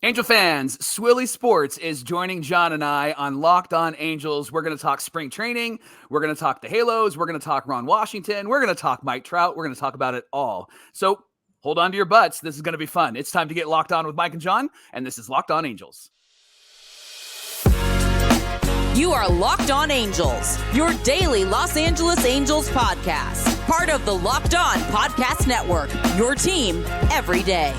Angel fans, Swilly Sports is joining John and I on Locked On Angels. We're going to talk spring training. We're going to talk the Halos. We're going to talk Ron Washington. We're going to talk Mike Trout. We're going to talk about it all. So hold on to your butts. This is going to be fun. It's time to get locked on with Mike and John, and this is Locked On Angels. You are Locked On Angels, your daily Los Angeles Angels podcast. Part of the Locked On Podcast Network, your team every day.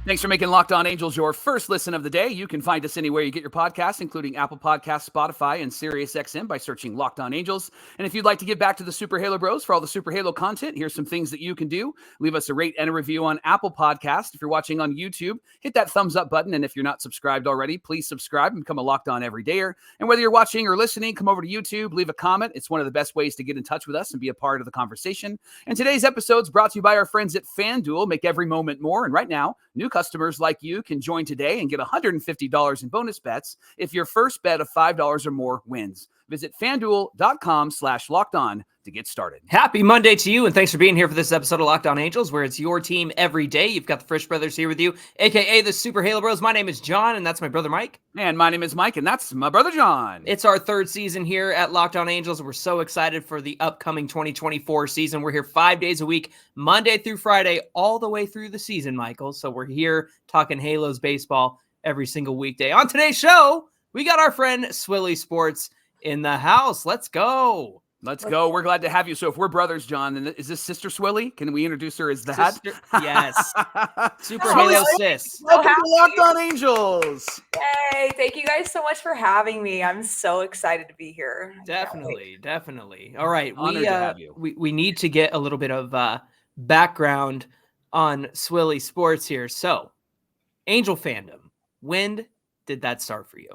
Thanks for making Locked On Angels your first listen of the day. You can find us anywhere you get your podcasts, including Apple Podcasts, Spotify, and SiriusXM by searching Locked On Angels. And if you'd like to give back to the Super Halo Bros for all the Super Halo content, here's some things that you can do. Leave us a rate and a review on Apple Podcasts. If you're watching on YouTube, hit that thumbs up button. And if you're not subscribed already, please subscribe and become a Locked On Everydayer. And whether you're watching or listening, come over to YouTube, leave a comment. It's one of the best ways to get in touch with us and be a part of the conversation. And today's episode is brought to you by our friends at FanDuel. Make every moment more. And right now, new customers like you can join today and get $150 in bonus bets if your first bet of $5 or more wins. Visit FanDuel.com/lockedon to get started. Happy Monday to you, and thanks for being here for this episode of Locked On Angels, where it's your team every day. You've got the Frisch Brothers here with you, a.k.a. the Super Halo Bros. My name is John, and that's my brother Mike. And my name is Mike, and that's my brother John. It's our third season here at Locked On Angels, and we're so excited for the upcoming 2024 season. We're here 5 days a week, Monday through Friday, all the way through the season, Michael. So we're here talking Halos baseball every single weekday. On today's show, we got our friend Swilly Sports in the house. Let's go. Let's go. We're glad to have you. So if we're brothers, John, then is this Sister Swilly? Can we introduce her as that? Sister, yes. Super Halo sis. Welcome to Locked On Angels. Yay. Thank you guys so much for having me. I'm so excited to be here. Definitely. All right. Honored to have you. We need to get a little bit of background on Swilly Sports here. So, Angel fandom, when did that start for you?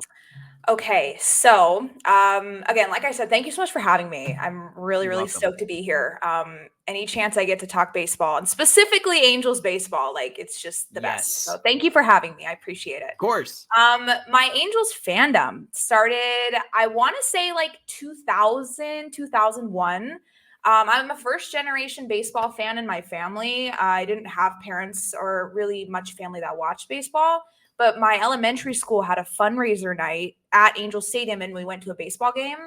Okay, so again, like I said, thank you so much for having me. I'm really stoked to be here. Any chance I get to talk baseball, and specifically Angels baseball, like it's just the best. So thank you for having me. I appreciate it. Of course. My Angels fandom started, I want to say like 2000, 2001. I'm a first generation baseball fan in my family. I didn't have parents or really much family that watched baseball. But my elementary school had a fundraiser night at Angel Stadium, and we went to a baseball game.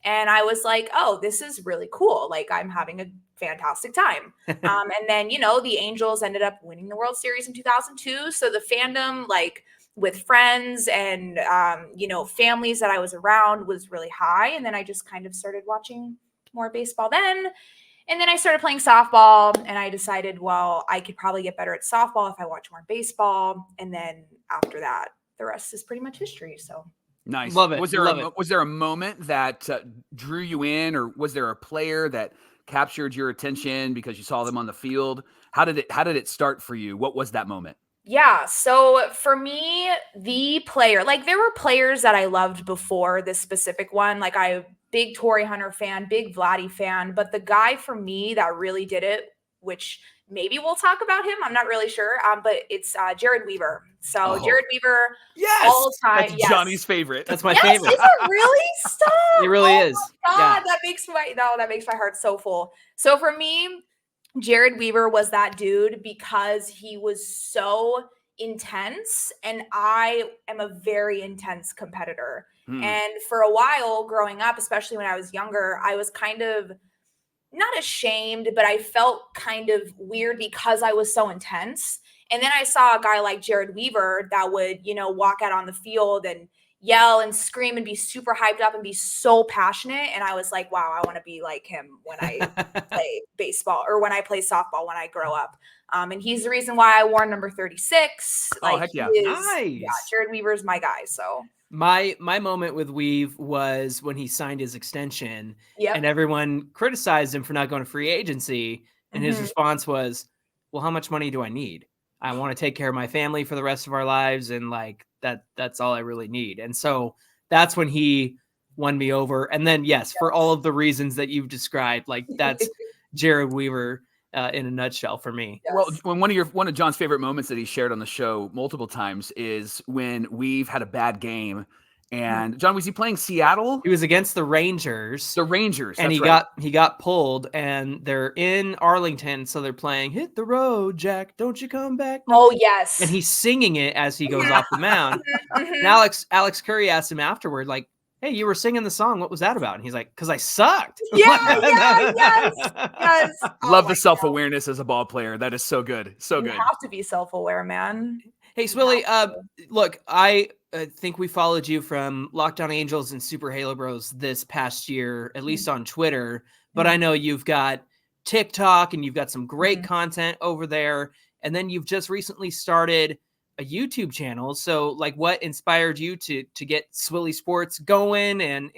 And I was like, oh, this is really cool. Like, I'm having a fantastic time. And then, the Angels ended up winning the World Series in 2002. So the fandom, like, with friends and, families that I was around was really high. And then I just kind of started watching more baseball then. And then I started playing softball, and I decided, well, I could probably get better at softball if I watch more baseball. And then after that, the rest is pretty much history. So nice. Love it. Was there a moment that drew you in, or was there a player that captured your attention because you saw them on the field? How did it start for you? What was that moment? Yeah. So for me, the player, like there were players that I loved before this specific one. Like big Torrey Hunter fan, big Vladdy fan, but the guy for me that really did it, which maybe we'll talk about him, I'm not really sure, but it's Jared Weaver. So Jared Weaver, yes, all time, that's Johnny's favorite. That's my favorite. Is it really? Stop! It really is. God, yeah. That makes my heart so full. So for me, Jared Weaver was that dude because he was so intense, and I am a very intense competitor. And for a while growing up, especially when I was younger, I was kind of not ashamed, but I felt kind of weird because I was so intense. And then I saw a guy like Jared Weaver that would, walk out on the field and yell and scream and be super hyped up and be so passionate. And I was like, wow, I want to be like him when I play baseball or when I play softball when I grow up. And he's the reason why I wore number 36. Oh, heck yeah. Nice. Yeah, Jared Weaver's my guy. So my moment with Weave was when he signed his extension, and everyone criticized him for not going to free agency. And his response was, well, how much money do I need? I want to take care of my family for the rest of our lives. And like, that's all I really need. And so that's when he won me over. And then, yes, for all of the reasons that you've described, like that's Jared Weaver in a nutshell for me. Well, when one of John's favorite moments that he shared on the show multiple times is when Weave had a bad game And John, was he playing Seattle? He was against the Rangers. The Rangers, and that's he got pulled, and they're in Arlington, so they're playing "Hit the Road, Jack, Don't You Come Back." Oh yes, and he's singing it as he goes off the mound. And Alex Curry asked him afterward, like, "Hey, you were singing the song. What was that about?" And he's like, "Because I sucked." Yes. Love the self-awareness as a ball player. That is so good, so good. You have to be self-aware, man. Hey, Swilly, look, I think we followed you from Locked On Angels and Super Halo Bros this past year, at least on Twitter. But I know you've got TikTok and you've got some great content over there. And then you've just recently started a YouTube channel. So, like, what inspired you to get Swilly Sports going? And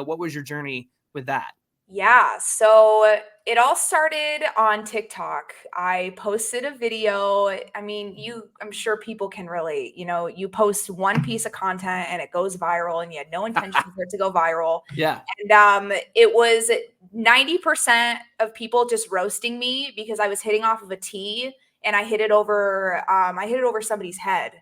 what was your journey with that? Yeah, so it all started on TikTok. I posted a video. I mean, I'm sure people can relate. You post one piece of content and it goes viral, and you had no intention for it to go viral. Yeah. And it was 90% of people just roasting me because I was hitting off of a tee and I hit it over somebody's head.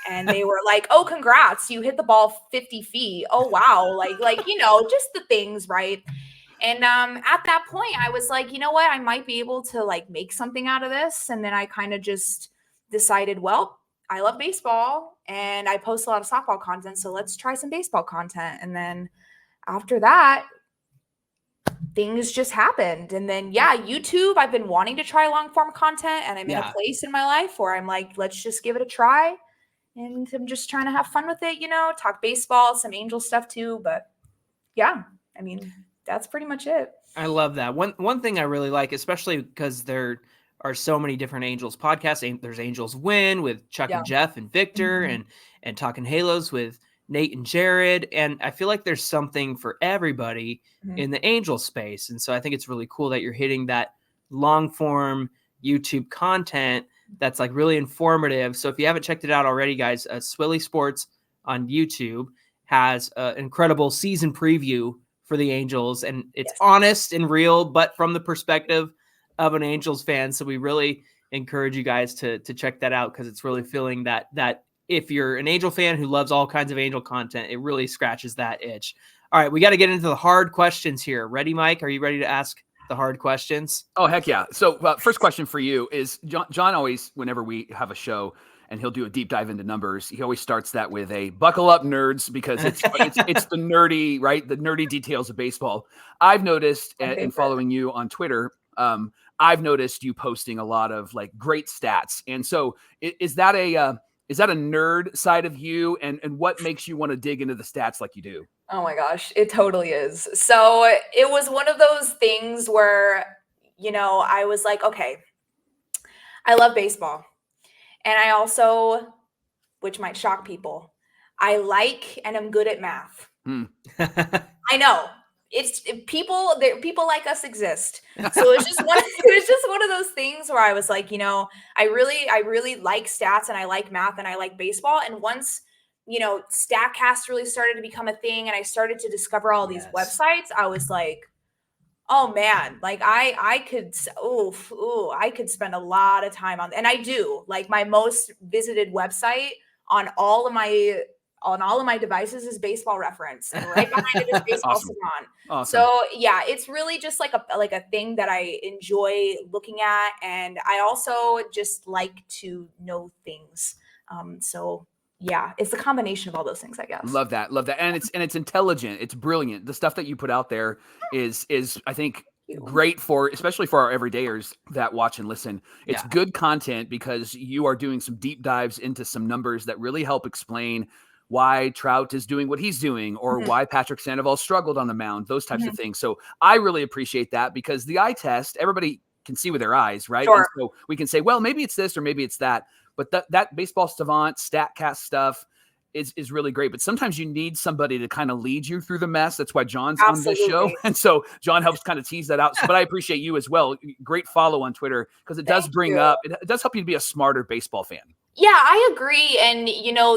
And they were like, "Oh, congrats, you hit the ball 50 feet. Oh, wow." Like, just the things, right? And at that point, I was like, you know what? I might be able to like make something out of this. And then I kind of just decided, well, I love baseball and I post a lot of softball content. So let's try some baseball content. And then after that, things just happened. And then, YouTube, I've been wanting to try long form content. And I'm in a place in my life where I'm like, let's just give it a try. And I'm just trying to have fun with it, talk baseball, some Angel stuff too. But yeah, I mean, that's pretty much it. I love that. One thing I really like, especially because there are so many different Angels podcasts. There's Angels Win with Chuck and Jeff and Victor, and Talking Halos with Nate and Jared. And I feel like there's something for everybody in the Angel space. And so I think it's really cool that you're hitting that long form YouTube content that's like really informative. So if you haven't checked it out already, guys, Swilly Sports on YouTube has an incredible season preview for the Angels, and it's honest and real, but from the perspective of an Angels fan. So we really encourage you guys to check that out, because it's really feeling that if you're an Angel fan who loves all kinds of Angel content, it really scratches that itch. All right, we got to get into the hard questions here. Ready, Mike? Are you ready to ask the hard questions? Oh, heck yeah. So first question for you is, John always, whenever we have a show and he'll do a deep dive into numbers, he always starts that with a "buckle up, nerds," because it's the nerdy, right? The nerdy details of baseball. I've noticed in following you on Twitter, I've noticed you posting a lot of like great stats. And so is that a nerd side of you? And what makes you want to dig into the stats like you do? Oh my gosh, it totally is. So it was one of those things where, I was like, okay, I love baseball. And I also, which might shock people, I like and I'm good at math. I know. It's people like us exist. So it was just one of those things where I was like, I really like stats and I like math and I like baseball. And once, StatCast really started to become a thing and I started to discover all these websites, I was like, oh man, like I could spend a lot of time on, and I do. Like my most visited website on all of my devices is Baseball Reference, and right behind it is Baseball Savant. Awesome. So yeah, it's really just like a thing that I enjoy looking at, and I also just like to know things. So yeah, it's a combination of all those things, I guess. Love that. And it's intelligent. It's brilliant. The stuff that you put out there is I think great especially for our everydayers that watch and listen. It's good content because you are doing some deep dives into some numbers that really help explain why Trout is doing what he's doing, or why Patrick Sandoval struggled on the mound, those types of things. So I really appreciate that, because the eye test, everybody can see with their eyes, right? Sure. And so we can say, well, maybe it's this or maybe it's that. But that Baseball Savant, StatCast stuff is really great. But sometimes you need somebody to kind of lead you through the mess. That's why John's on this show. And so John helps kind of tease that out. But I appreciate you as well. Great follow on Twitter, because it does it does help you to be a smarter baseball fan. Yeah, I agree. And,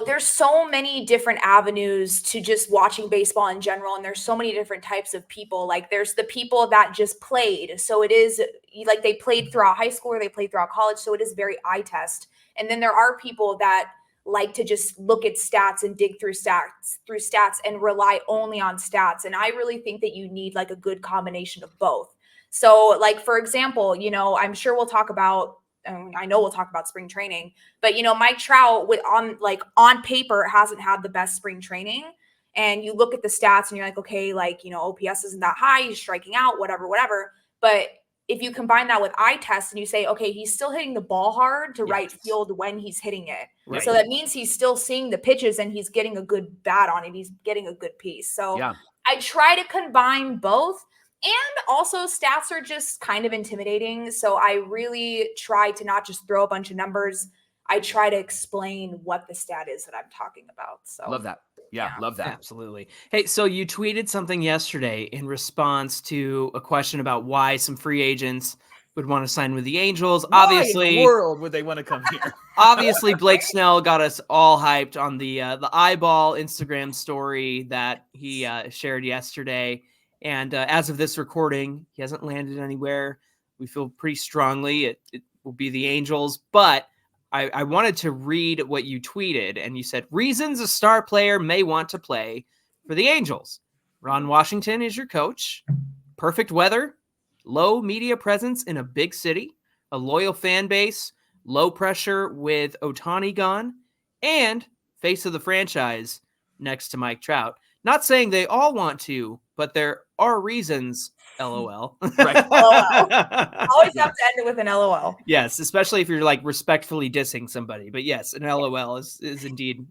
there's so many different avenues to just watching baseball in general. And there's so many different types of people. Like there's the people that just played. So it is like they played throughout high school or they played throughout college. So it is very eye test. And then there are people that like to just look at stats and dig through stats and rely only on stats. And I really think that you need like a good combination of both. So like, for example, I'm sure we'll talk about, I know we'll talk about spring training, but Mike Trout on paper hasn't had the best spring training. And you look at the stats and you're like, okay, like, OPS isn't that high. He's striking out, whatever. But if you combine that with eye test and you say, okay, he's still hitting the ball hard to right field when he's hitting it. Right. So that means he's still seeing the pitches and he's getting a good bat on it. He's getting a good piece. So I try to combine both. And also stats are just kind of intimidating. So I really try to not just throw a bunch of numbers. I try to explain what the stat is that I'm talking about. So love that. Yeah, love that. Absolutely. Hey, so you tweeted something yesterday in response to a question about why some free agents would want to sign with the Angels. Why obviously, in the world would they want to come here? Obviously, Blake Snell got us all hyped on the eyeball Instagram story that he shared yesterday. And as of this recording, he hasn't landed anywhere. We feel pretty strongly it will be the Angels, but I wanted to read what you tweeted, and you said, reasons a star player may want to play for the Angels. Ron Washington is your coach. Perfect weather, low media presence in a big city, a loyal fan base, low pressure with Ohtani gone, and face of the franchise next to Mike Trout. Not saying they all want to, but there are reasons, LOL. Right. LOL. Always have to end it with an LOL. Yes, especially if you're like respectfully dissing somebody. But yes, an LOL is indeed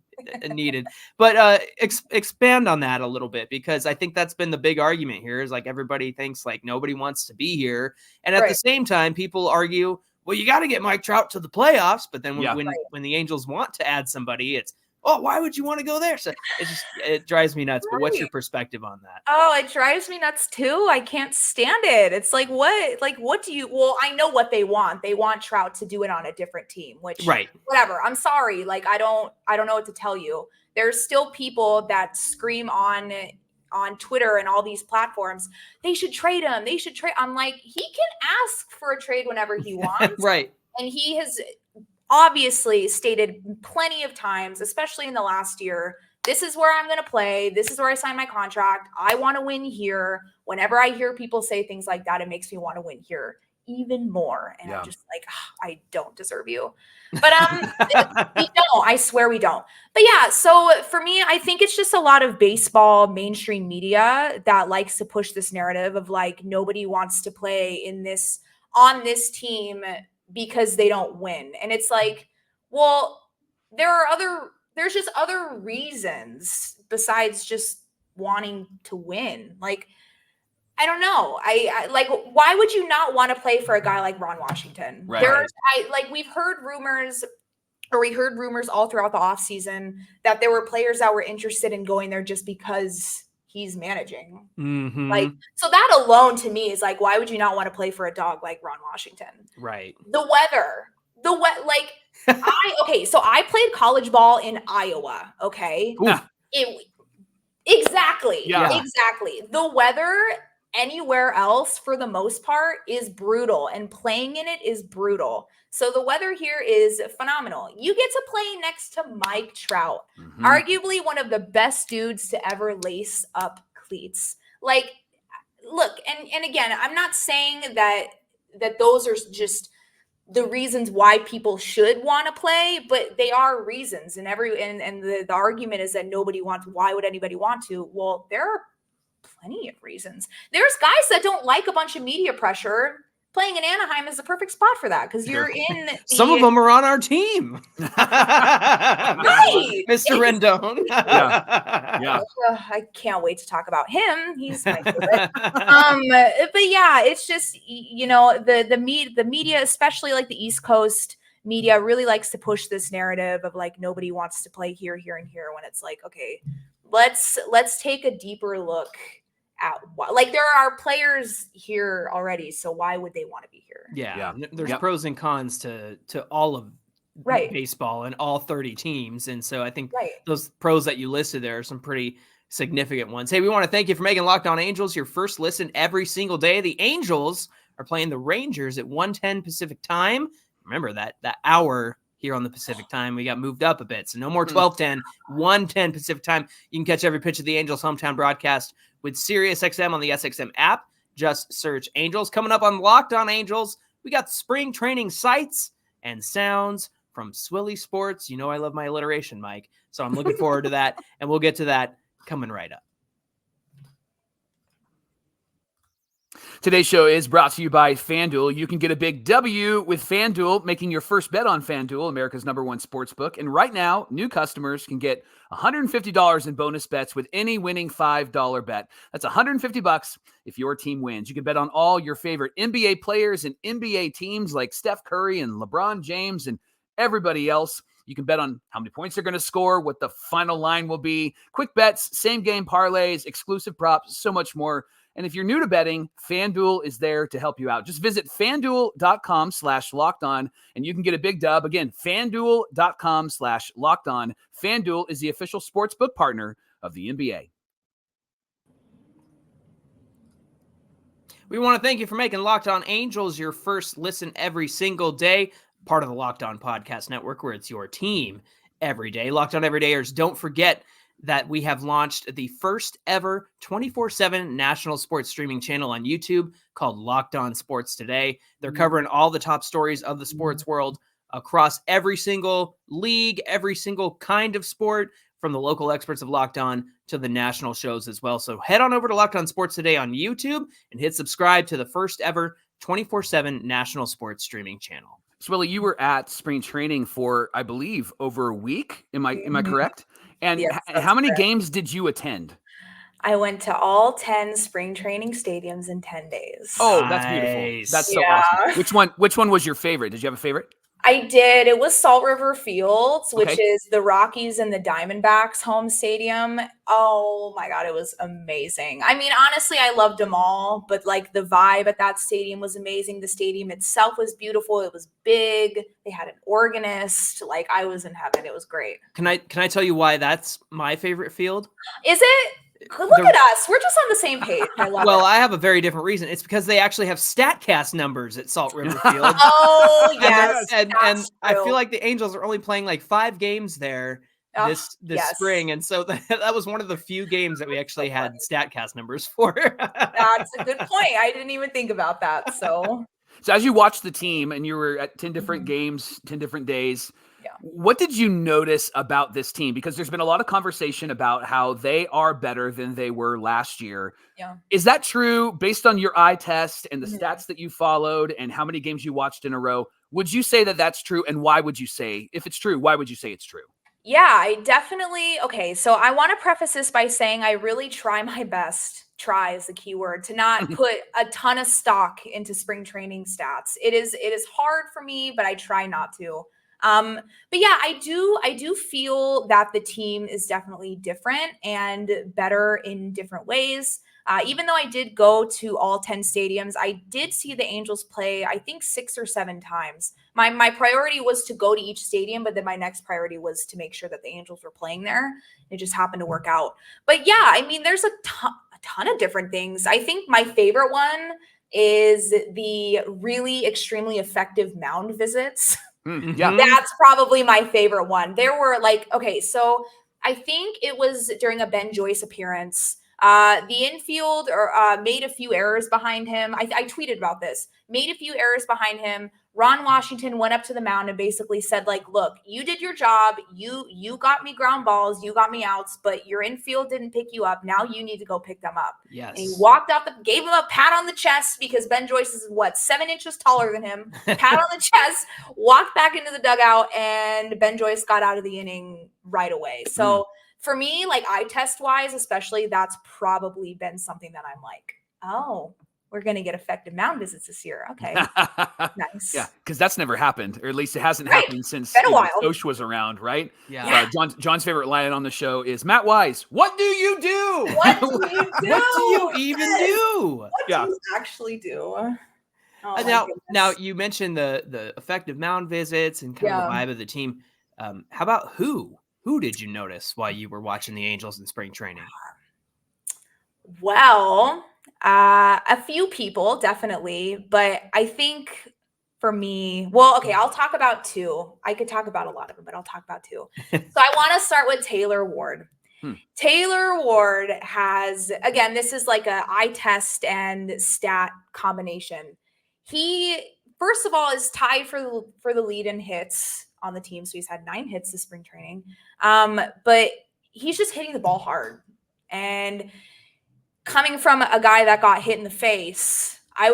needed. But expand on that a little bit, because I think that's been the big argument here is like everybody thinks like nobody wants to be here. And at the same time, people argue, well, you got to get Mike Trout to the playoffs. But then when the Angels want to add somebody, it's, oh, why would you want to go there? So it drives me nuts. But what's your perspective on that? Oh, it drives me nuts too. I can't stand it. It's like, what do you, well, I know what they want. They want Trout to do it on a different team, which whatever. I'm sorry. Like, I don't know what to tell you. There's still people that scream on Twitter and all these platforms, they should trade him. They should trade. I'm like, he can ask for a trade whenever he wants. Right. And he has obviously stated plenty of times, especially in the last year, this is where I'm going to play. This is where I signed my contract. I want to win here. Whenever I hear people say things like that, it makes me want to win here even more. And I'm just like, I don't deserve you. But we don't. I swear we don't. But yeah, so for me, I think it's just a lot of baseball mainstream media that likes to push this narrative of like nobody wants to play on this team because they don't win. And it's like, well, there's just other reasons besides just wanting to win. Like, I don't know. I like, why would you not want to play for a guy like Ron Washington? Right. We heard rumors all throughout the offseason that there were players that were interested in going there just because he's managing. Mm-hmm. Like, so that alone to me is like, why would you not want to play for a dog like Ron Washington? Right. The weather, so I played college ball in Iowa. Okay. Exactly. The weather anywhere else for the most part is brutal, and playing in it is brutal. So the weather here is phenomenal. You get to play next to Mike Trout, arguably one of the best dudes to ever lace up cleats. Like, look, and again, I'm not saying that those are just the reasons why people should want to play, but they are reasons. And the argument is that nobody wants. Why would anybody want to? Well, there are plenty of reasons. There's guys that don't like a bunch of media pressure. Playing in Anaheim is the perfect spot for that because you're in. Some of them are on our team, right? Mr. Rendon. I can't wait to talk about him. He's my favorite. But yeah, it's just the media, especially like the East Coast media, really likes to push this narrative of like nobody wants to play here, and here. When it's like, okay, let's take a deeper look. Like there are players here already, so why would they want to be here? Yeah. There's pros and cons to all of baseball and all 30 teams, and so I think those pros that you listed there are some pretty significant ones. Hey, we want to thank you for making Locked On Angels your first listen every single day. The Angels are playing the Rangers at 1:10 Pacific time. Remember that hour here on the Pacific time. We got moved up a bit. So no more 12:10, 1:10 Pacific time. You can catch every pitch of the Angels hometown broadcast with SiriusXM on the SXM app. Just search Angels. Coming up on Locked On Angels, we got spring training sights and sounds from Swilly Sports. You know I love my alliteration, Mike. So I'm looking forward to that. And we'll get to that coming right up. Today's show is brought to you by FanDuel. You can get a big W with FanDuel, making your first bet on FanDuel, America's #1 sports book. And right now, new customers can get $150 in bonus bets with any winning $5 bet. That's $150 if your team wins. You can bet on all your favorite NBA players and NBA teams like Steph Curry and LeBron James and everybody else. You can bet on how many points they're going to score, what the final line will be, quick bets, same game parlays, exclusive props, so much more. And if you're new to betting, FanDuel is there to help you out. Just visit FanDuel.com/lockedon and you can get a big dub. Again, FanDuel.com/lockedon. FanDuel is the official sportsbook partner of the NBA. We want to thank you for making Locked On Angels your first listen every single day. Part of the Locked On Podcast Network, where it's your team every day. Locked On Everydayers, don't forget that we have launched the first ever 24/7 national sports streaming channel on YouTube called Locked On Sports Today. They're covering all the top stories of the sports world across every single league, every single kind of sport, from the local experts of Locked On to the national shows as well. So head on over to Locked On Sports Today on YouTube and hit subscribe to the first ever 24/7 national sports streaming channel. Swilly, you were at spring training for, I believe, over a week. Am I correct? And Yes, how many correct. games did you attend? I went to all 10 spring training stadiums in 10 days. Oh, that's beautiful. Nice. That's so Yeah. awesome. Which one was your favorite? Did you have a favorite? I did. It was Salt River Fields, which Okay. is the Rockies and the Diamondbacks home stadium. Oh my God, it was amazing. I mean, honestly, I loved them all, but like the vibe at that stadium was amazing. The stadium itself was beautiful. It was big. They had an organist. Like, I was in heaven. It was great. Can I tell you why that's my favorite field? Is it? Look at us. We're just on the same page. I love Well, it. I have a very different reason. It's because they actually have StatCast numbers at Salt River Field. Oh, yes. and that's I true. feel like the Angels are only playing like 5 games there Oh, this yes. spring, and so that was one of the few games that we actually had StatCast numbers for. That's a good point. I didn't even think about that. So So as you watched the team and you were at 10 different games, 10 different days, Yeah. what did you notice about this team? Because there's been a lot of conversation about how they are better than they were last year. Yeah. Is that true based on your eye test and the Mhm. stats that you followed and how many games you watched in a row? Would you say that that's true? And why would you say, if it's true, why would you say it's true? Yeah, I definitely. Okay, so I want to preface this by saying I really try my best. Try is the key word, to not put a ton of stock into spring training stats. It is hard for me, but I try not to. But yeah, I do feel that the team is definitely different and better in different ways. Even though I did go to all 10 stadiums, I did see the Angels play, I think 6 or 7 times. My priority was to go to each stadium, but then my next priority was to make sure that the Angels were playing there. It just happened to work out. But yeah, I mean, there's a ton of different things. I think my favorite one is the really extremely effective mound visits. Yeah. That's probably my favorite one. There were like, okay, so I think it was during a Ben Joyce appearance. The infield made a few errors behind him. I tweeted about this. Made a few errors behind him. Ron Washington went up to the mound and basically said, like, look, you did your job. You got me ground balls. You got me outs, but your infield didn't pick you up. Now you need to go pick them up. Yes. And he walked out, gave him a pat on the chest because Ben Joyce is 7 inches taller than him. Pat on the chest, walked back into the dugout, and Ben Joyce got out of the inning right away. So for me, like eye test wise, especially, that's probably been something that I'm like, oh, we're going to get effective mound visits this year. Okay. Nice. Yeah, because that's never happened, or at least it hasn't Right. happened since Been a while. Osh was around, right? Yeah. John's favorite line on the show is Matt Wise. What do you do? What do you do? What do you even do? What Yeah. do you actually do? Oh, my Now goodness. you mentioned the effective mound visits and kind of the Yeah. vibe of the team. How about who? Who did you notice while you were watching the Angels in spring training? Well, a few people, definitely. But I think for me, well, okay, I'll talk about two. I could talk about a lot of them, but I'll talk about two. So I want to start with Taylor Ward. Taylor Ward has, again, this is like a eye test and stat combination. He, first of all, is tied for the lead in hits on the team. So he's had 9 hits this spring training. But he's just hitting the ball hard. And coming from a guy that got hit in the face, I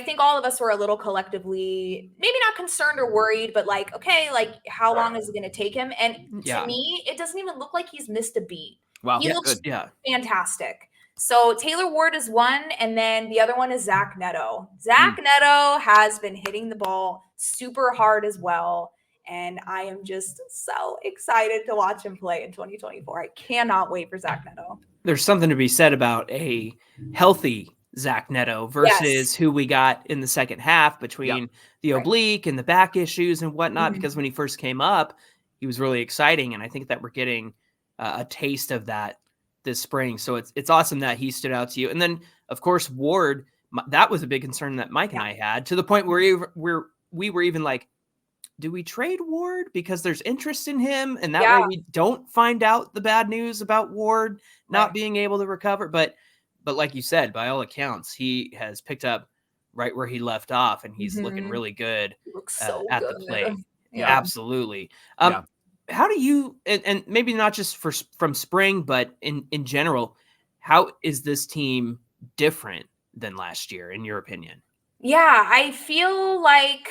think all of us were a little collectively, maybe not concerned or worried, but like, okay, like how long is it going to take him? And to me, it doesn't even look like he's missed a beat. Wow. He looks fantastic. So Taylor Ward is one, and then the other one is Zach Neto. Zach Neto has been hitting the ball super hard as well. And I am just so excited to watch him play in 2024. I cannot wait for Zach Neto. There's something to be said about a healthy Zach Neto versus who we got in the second half between the oblique and the back issues and whatnot. Because when he first came up, he was really exciting. And I think that we're getting a taste of that this spring. So it's awesome that he stood out to you. And then, of course, Ward, that was a big concern that Mike and I had, to the point where we were even like, do we trade Ward because there's interest in him? And that way we don't find out the bad news about Ward not being able to recover. But like you said, by all accounts, he has picked up right where he left off, and he's looking really good at the plate. Yeah, absolutely. How do you, and maybe not just from spring, but in general, how is this team different than last year, in your opinion? Yeah, I feel like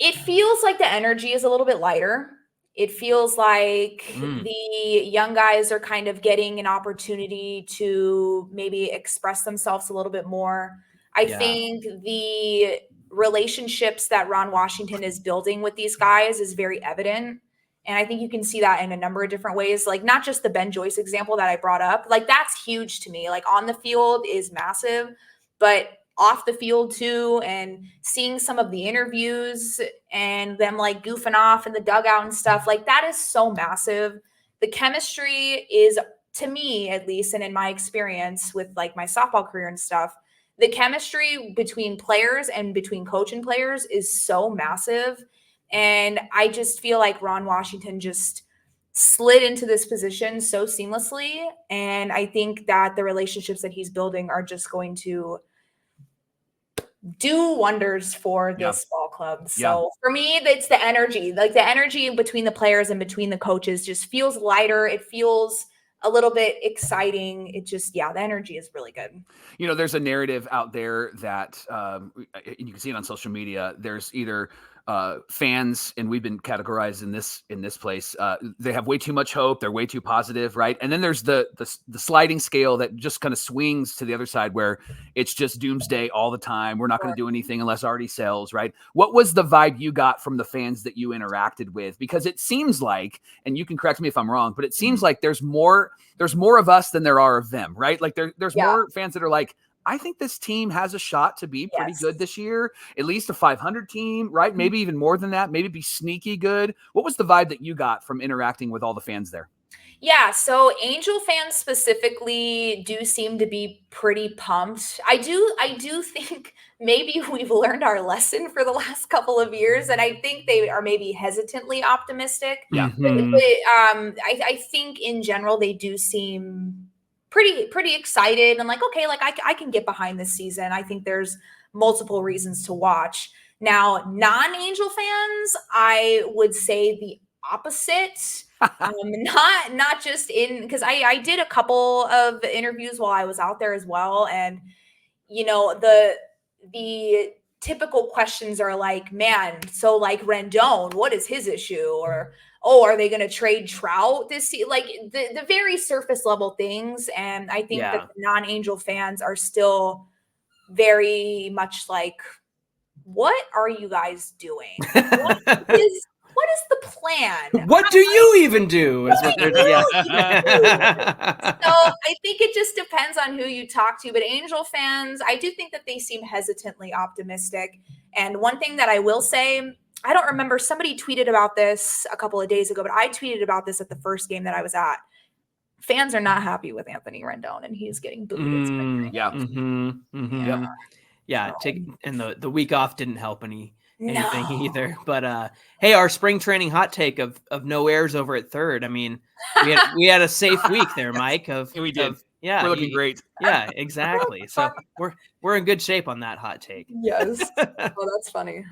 the energy is a little bit lighter. It feels like the young guys are kind of getting an opportunity to maybe express themselves a little bit more. I think the relationships that Ron Washington is building with these guys is very evident. And I think you can see that in a number of different ways, like not just the Ben Joyce example that I brought up. Like that's huge to me. Like on the field is massive, but off the field too, and seeing some of the interviews and them like goofing off in the dugout and stuff, like that is so massive. The chemistry is, to me at least, and in my experience with like my softball career and stuff, the chemistry between players and between coach and players is so massive. And I just feel like Ron Washington just slid into this position so seamlessly. And I think that the relationships that he's building are just going to do wonders for this ball club. So for me, it's the energy, like the energy between the players and between the coaches just feels lighter. It feels a little bit exciting. It just, the energy is really good. You know, there's a narrative out there that you can see it on social media. There's either fans, and we've been categorized in this place. They have way too much hope. They're way too positive, right? And then there's the sliding scale that just kind of swings to the other side, where it's just doomsday all the time. We're not going to do anything unless already sells, right? What was the vibe you got from the fans that you interacted with? Because it seems like, and you can correct me if I'm wrong, but it seems like there's more of us than there are of them, right? Like there's more fans that are like, I think this team has a shot to be pretty good this year, at least a 500 team, right? Maybe even more than that, maybe be sneaky good. What was the vibe that you got from interacting with all the fans there? Yeah, so Angel fans specifically do seem to be pretty pumped. I do think maybe we've learned our lesson for the last couple of years, and I think they are maybe hesitantly optimistic. Yeah, but I think in general they do seem pretty excited and like, okay, like I can get behind this season. I think there's multiple reasons to watch. Now, non-Angel fans, I would say the opposite. Not just in, because I did a couple of interviews while I was out there as well, and you know, the typical questions are like, man, so like Rendon, what is his issue? Or, oh, are they going to trade Trout this season? Like the very surface level things. And I think that the non-Angel fans are still very much like, what are you guys doing? What is the plan? What do you even do? So I think it just depends on who you talk to. But Angel fans, I do think that they seem hesitantly optimistic. And one thing that I will say, I don't remember, somebody tweeted about this a couple of days ago, but I tweeted about this at the first game that I was at. Fans are not happy with Anthony Rendon, and he's getting booed. Yeah, and the week off didn't help anything No. either. But hey, our spring training hot take of no airs over at third. I mean, we had a safe week there, Mike. We did. Yeah, we're looking great. Yeah, exactly. So we're in good shape on that hot take. Yes. Oh, that's funny.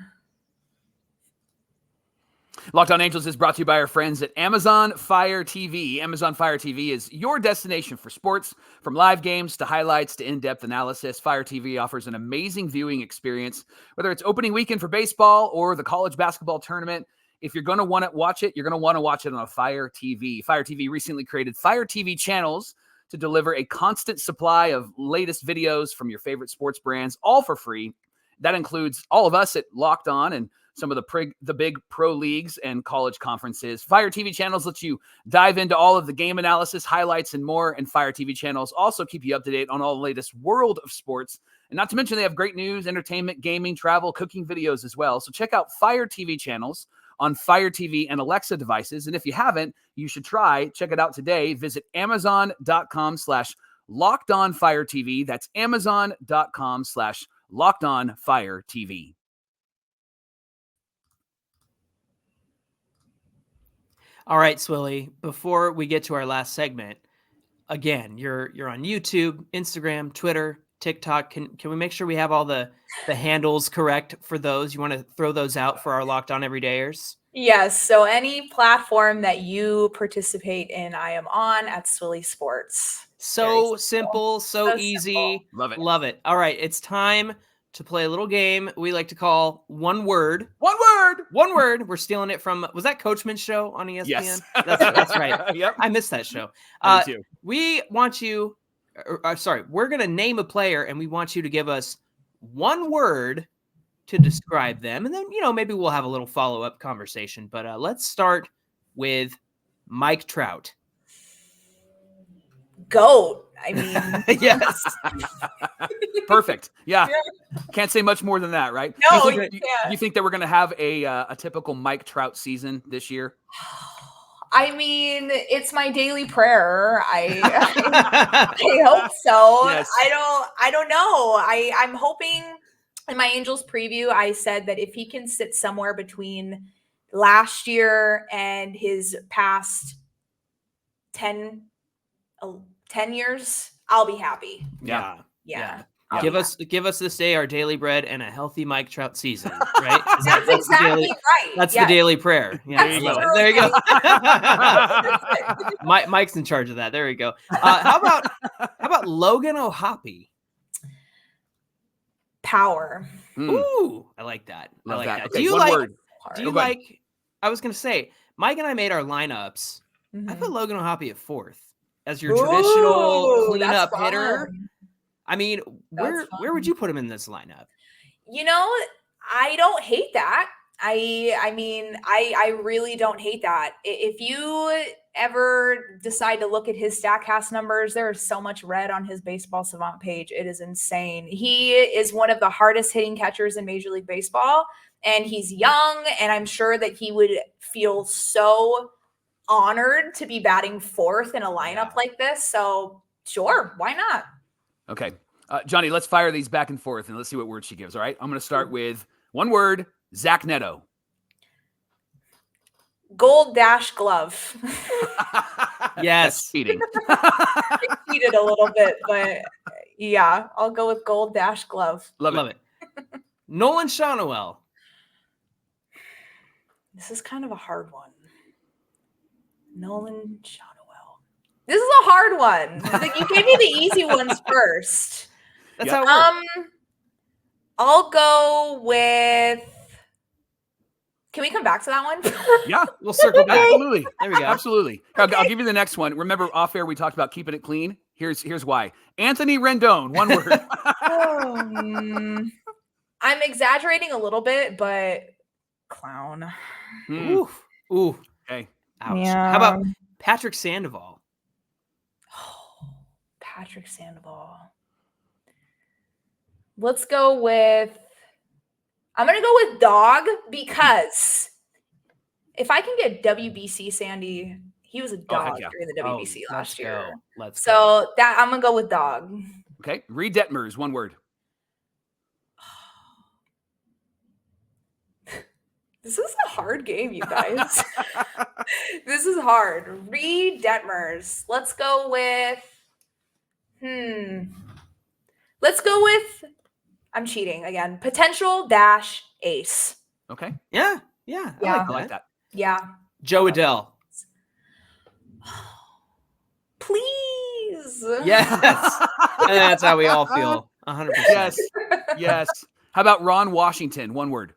Locked On Angels is brought to you by our friends at Amazon Fire TV. Amazon Fire TV is your destination for sports, from live games to highlights to in-depth analysis. Fire TV offers an amazing viewing experience, whether it's opening weekend for baseball or the college basketball tournament. If you're going to want to watch it, you're going to want to watch it on a Fire TV. Fire TV recently created Fire TV channels to deliver a constant supply of latest videos from your favorite sports brands, all for free. That includes all of us at Locked On and some of the big pro leagues and college conferences. Fire TV channels let you dive into all of the game analysis, highlights, and more. And Fire TV channels also keep you up to date on all the latest world of sports. And not to mention, they have great news, entertainment, gaming, travel, cooking videos as well. So check out Fire TV channels on Fire TV and Alexa devices. And if you haven't, you should check it out today. Visit Amazon.com/LockedOnFireTV. That's Amazon.com/LockedOnFireTV. All right, Swilly, before we get to our last segment, again, you're on YouTube, Instagram, Twitter, TikTok. Can we make sure we have all the handles correct for those? You want to throw those out for our Locked On Everydayers? Yes. So any platform that you participate in, I am on at Swilly Sports. So simple, so easy. Simple. Love it. Love it. All right, it's time to play a little game we like to call One Word. One word. One Word. We're stealing it from, was that Coachman's show on ESPN? Yes. That's right. Yep. I missed that show. Me too. We want you, we're going to name a player and we want you to give us one word to describe them. And then, maybe we'll have a little follow-up conversation. But let's start with Mike Trout. GOAT. I mean, Yes. Perfect. Yeah. Can't say much more than that, right? No, do you think that we're going to have a typical Mike Trout season this year? I mean, it's my daily prayer. I hope so. Yes. I don't know. I'm hoping. In my Angels preview, I said that if he can sit somewhere between last year and his past 10 years, I'll be happy. Yeah. I'll Give us this day our daily bread and a healthy Mike Trout season, right? That's exactly right. That's the daily prayer. Yeah, there you go. Mike's in charge of that. There you go. How about Logan O'Hoppe? Power. Ooh, I like that. Love that. Do Okay, you one like? word. Do you like? I was gonna say, Mike and I made our lineups. I put Logan O'Hoppe at fourth as your traditional cleanup hitter. I mean, where would you put him in this lineup? I don't hate that. I mean, I really don't hate that. If you ever decide to look at his StatCast numbers, there is so much red on his Baseball Savant page. It is insane. He is one of the hardest hitting catchers in Major League Baseball, and he's young, and I'm sure that he would feel so honored to be batting fourth in a lineup like this. So sure, why not? Okay. Johnny, let's fire these back and forth and let's see what word she gives. All right. I'm going to start with one word, Zach Neto. Gold dash glove. Yes. Cheating. I cheated a little bit, but yeah, I'll go with gold dash glove. Love it. Nolan Shawnuel. This is kind of a hard one. Nolan Shawnuel. This is a hard one. You gave me the easy ones first. That's how it works. I'll go with. Can we come back to that one? Yeah, we'll circle back. Absolutely. There we go. Absolutely. Okay. I'll give you the next one. Remember, off air we talked about keeping it clean. Here's why. Anthony Rendon. One word. I'm exaggerating a little bit, but clown. Ooh. Okay. Ouch. Yeah. How about Patrick Sandoval? Patrick Sandoval. Let's go with. I'm going to go with dog because if I can get WBC Sandy, he was a dog during the WBC last year. Let's go. That I'm going to go with dog. Okay. Reed Detmers. One word. This is a hard game, you guys. This is hard. Reed Detmers. Let's go with. I'm cheating again. Potential dash ace. Okay. Yeah. I like that. Yeah. Joe Adele. Please. Yes. That's how we all feel. 100%. Yes. How about Ron Washington? One word.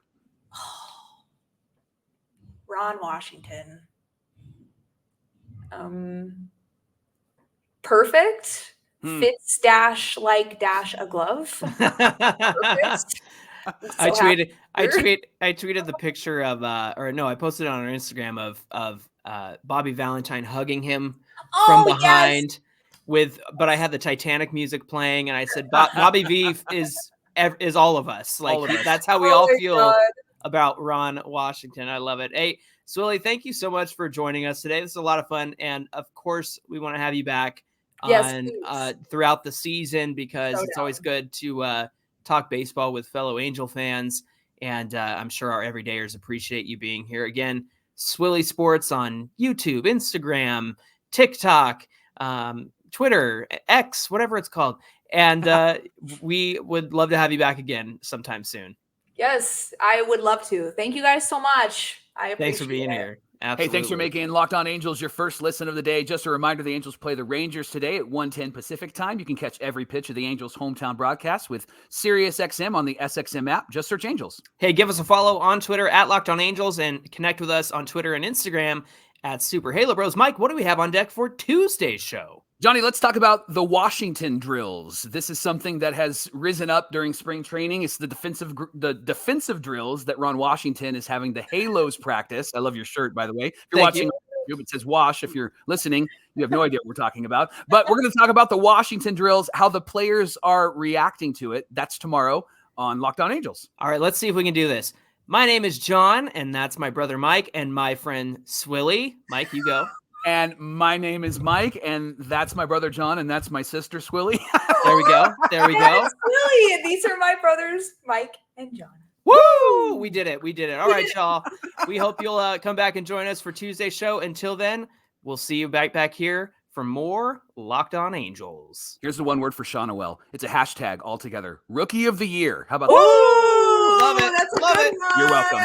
Ron Washington. Perfect. Fits dash like dash a glove. Perfect. I tweeted the picture of I posted it on our Instagram of Bobby Valentine hugging him from behind but I had the Titanic music playing and I said Bobby V is all of us. Like that's how we all feel about Ron Washington. I love it. Hey, Swilly, thank you so much for joining us today. This is a lot of fun, and of course we want to have you back throughout the season because it's always good to talk baseball with fellow Angel fans, and I'm sure our everydayers appreciate you being here. Again, Swilly Sports on YouTube, Instagram, TikTok, Twitter, X, whatever it's called, and we would love to have you back again sometime soon. Yes, I would love to. Thank you guys so much. I appreciate it. Thanks for being here. Absolutely. Hey, thanks for making Locked On Angels your first listen of the day. Just a reminder, the Angels play the Rangers today at 1:10 Pacific time. You can catch every pitch of the Angels' hometown broadcast with SiriusXM on the SXM app. Just search Angels. Hey, give us a follow on Twitter at Locked On Angels and connect with us on Twitter and Instagram at Super Halo Bros. Mike, what do we have on deck for Tuesday's show? Johnny, let's talk about the Washington drills. This is something that has risen up during spring training. It's the defensive drills that Ron Washington is having the Halos practice. I love your shirt, by the way. If you're watching YouTube, it says Wash. If you're listening, you have no idea what we're talking about. But we're going to talk about the Washington drills, how the players are reacting to it. That's tomorrow on Locked On Angels. All right, let's see if we can do this. My name is John, and that's my brother Mike and my friend Swilly. Mike, you go. And my name is Mike, and that's my brother John, and that's my sister Swilly. There we go. Swilly, and these are my brothers Mike and John. Woo! We did it. All right, y'all. We hope you'll come back and join us for Tuesday's show. Until then, we'll see you back here for more Locked On Angels. Here's the one word for Sean Noel. It's a hashtag altogether. Rookie of the Year. How about that? Love it. That's a Love good it. one. You're welcome.